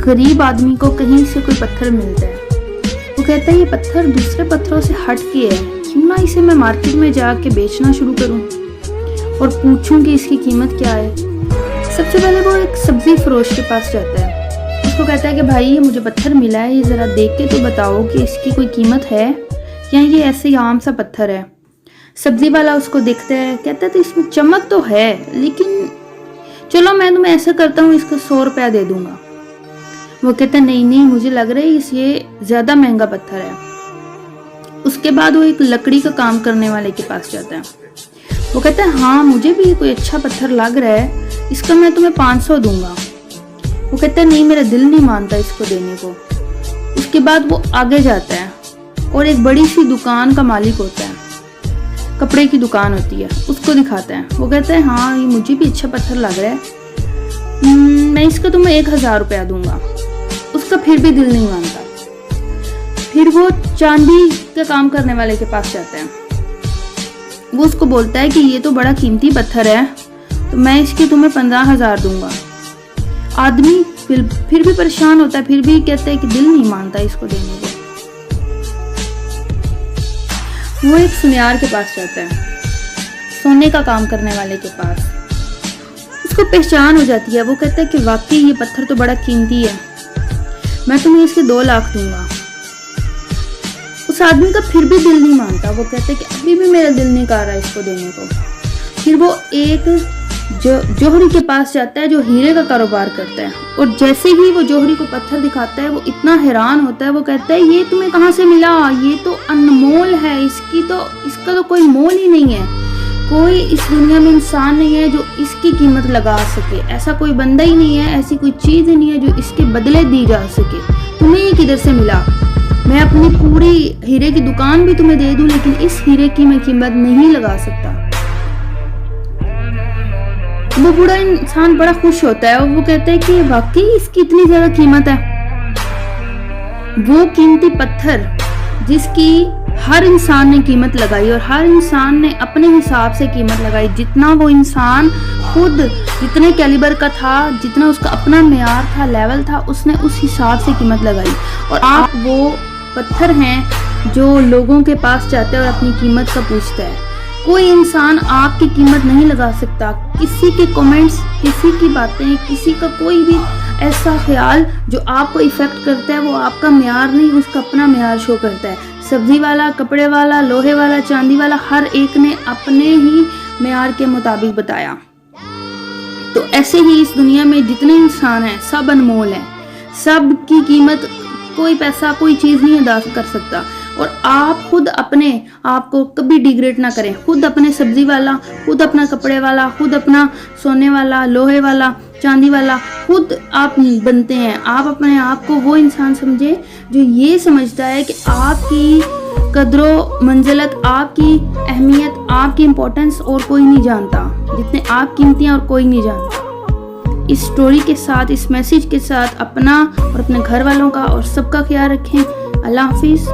गरीब आदमी को कहीं से कोई पत्थर मिलता है। वो कहता है ये पत्थर दूसरे पत्थरों से हट के है, क्यों ना इसे मैं मार्केट में जाके बेचना शुरू करूं और पूछूं कि इसकी कीमत क्या है। सबसे पहले वो एक सब्जी फरोश के पास जाता है। उसको कहता है कि भाई ये मुझे पत्थर मिला है, ये ज़रा देख के तो बताओ कि इसकी कोई कीमत है या ये ऐसे ही आम सा पत्थर है। सब्जी वाला उसको देखता है, कहता है तो इसमें चमक तो है, लेकिन चलो मैं तुम्हें ऐसा करता हूँ, इसका 100 रुपया दे दूंगा। वो कहता है नहीं नहीं, मुझे लग रहा है ये ज़्यादा महंगा पत्थर है। उसके बाद वो एक लकड़ी का काम करने वाले के पास जाता है। वो कहता है हाँ मुझे भी कोई अच्छा पत्थर लग रहा है, इसका मैं तुम्हें 500 दूंगा। वो कहता है नहीं, मेरा दिल नहीं मानता इसको देने को। उसके बाद वो आगे जाता है और एक बड़ी सी दुकान का मालिक होता है, कपड़े की दुकान होती है, उसको दिखाता है। वो कहता है हाँ ये मुझे भी अच्छा पत्थर लग रहा है, मैं इसका तुम्हें 1000 रुपया दूंगा। उसका फिर भी दिल नहीं मानता। फिर वो चांदी का काम करने वाले के पास जाता है। वो उसको बोलता है कि ये तो बड़ा कीमती पत्थर है, तो मैं इसके तुम्हें 15,000 दूंगा। आदमी फिर भी परेशान होता है, फिर भी कहता है कि दिल नहीं मानता इसको देने को। वो एक सुनियार के पास जाता है, सोने का काम करने वाले के पास। उसको पहचान हो जाती है। वो कहता है कि वाकई ये पत्थर तो बड़ा कीमती है, मैं तुम्हें इसके 2 लाख दूंगा। उस आदमी का फिर भी दिल नहीं मानता। वो कहता है कि अभी भी मेरा दिल नहीं कर रहा इसको देने को। फिर वो एक जोहरी के पास जाता है जो हीरे का कारोबार करता है, और जैसे ही वो जोहरी को पत्थर दिखाता है वो इतना हैरान होता है। वो कहता है ये तुम्हें कहाँ से मिला, ये तो अनमोल है, इसका तो कोई मोल ही नहीं है। कोई इस दुनिया में इंसान नहीं है जो इसकी कीमत लगा सके, ऐसा कोई बंदा ही नहीं है, ऐसी कोई चीज़ ही नहीं है जो इसके बदले दी जा सके। तुम्हें ये किधर से मिला? मैं अपनी पूरी हीरे की दुकान भी तुम्हें दे दूं, लेकिन इस हीरे की मैं कीमत नहीं लगा सकता। वो बूढ़ा इंसान बड़ा खुश होता है और वो कहता है कि वाकई इसकी इतनी ज्यादा कीमत है। वो कीमती पत्थर जिसकी हर इंसान ने कीमत लगाई, और हर इंसान ने अपने हिसाब से कीमत लगाई। जितना वो इंसान खुद जितने कैलिबर का था, जितना उसका अपना मेयार था, लेवल था, उसने उस हिसाब से कीमत लगाई। और आप वो पत्थर हैं जो लोगों के पास जाते हैं और अपनी कीमत का पूछता है। कोई इंसान आपकी कीमत नहीं लगा सकता। किसी के कमेंट्स, किसी की बातें, किसी का कोई भी ऐसा ख्याल जो आपको इफेक्ट करता है, वो आपका मेयार नहीं, उसका अपना मेयार शो करता है। सब्जी वाला, कपड़े वाला, लोहे वाला, चांदी वाला, हर एक ने अपने ही मेयार के मुताबिक बताया। तो ऐसे ही इस दुनिया में जितने इंसान हैं सब अनमोल हैं, सब की कीमत कोई पैसा, कोई चीज़ नहीं अदा कर सकता। और आप खुद अपने आप को कभी डिग्रेड ना करें। खुद अपने सब्जी वाला, खुद अपना कपड़े वाला, खुद अपना सोने वाला, लोहे वाला, चांदी वाला खुद आप बनते हैं। आप अपने आप को वो इंसान समझे जो ये समझता है कि आपकी कदरो मंजिलत, आपकी अहमियत, आपकी इम्पोर्टेंस और कोई नहीं जानता, जितने आप कीमती हैं और कोई नहीं जानता। इस स्टोरी के साथ, इस मैसेज के साथ अपना और अपने घर वालों का और सबका ख्याल रखें। अल्लाह हाफिज़।